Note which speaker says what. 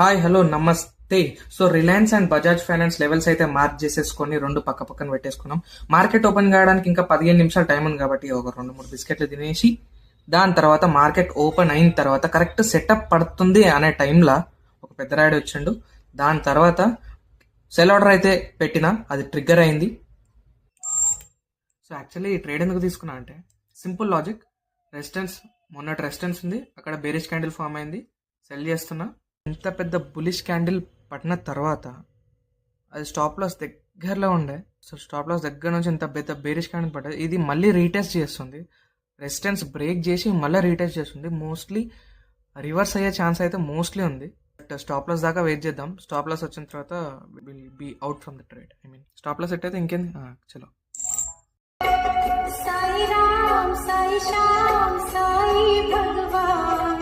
Speaker 1: Hi hello నమస్తే. So Reliance and Bajaj finance levels అయితే mark చేసేసుకొని రెండు పక్క పక్కన పెట్టేసుకున్నాం. మార్కెట్ ఓపెన్ కావడానికి ఇంకా 15 నిమిషాలు టైం ఉంది కాబట్టి ఒక 2-3 బిస్కెట్లు తినేసి దాని తర్వాత మార్కెట్ ఓపెన్ అయిన తర్వాత కరెక్ట్ సెటప్ పడుతుంది అనే టైంలో ఒక పెద్ద రాయుడు వచ్చిండు. దాని తర్వాత సెల్ ఆర్డర్ అయితే పెట్టినా, అది ట్రిగ్గర్ అయింది. సో యాక్చువల్లీ ఈ ట్రేడ్ ఎందుకు తీసుకున్నా అంటే సింపుల్ లాజిక్. మొన్నటి రెసిస్టెన్స్ ఉంది, అక్కడ బేరిష్ క్యాండిల్ ఫామ్ అయింది, సెల్ చేస్తున్నా. ఇంత పెద్ద బులిష్ క్యాండిల్ పట్టిన తర్వాత అది స్టాప్ లాస్ దగ్గరలో ఉండే. సో స్టాప్ లాస్ దగ్గర నుంచి ఇంత పెద్ద బేరిష్ క్యాండిల్ పడ్డది. ఇది మళ్ళీ రీటెస్ట్ చేస్తుంది, రెసిస్టెన్స్ బ్రేక్ చేసి మళ్ళీ రీటెస్ట్ చేస్తుంది. మోస్ట్లీ రివర్స్ అయ్యే ఛాన్స్ అయితే మోస్ట్లీ ఉంది. బట్ స్టాప్ లాస్ దాకా వెయిట్ చేద్దాం. స్టాప్ లాస్ వచ్చిన తర్వాత will be out from the trade. Stop loss set అయితే ఇంకేంది. చలో.
Speaker 2: సాయి రామ్ సాయి శ్యామ్ సాయి భగవాన్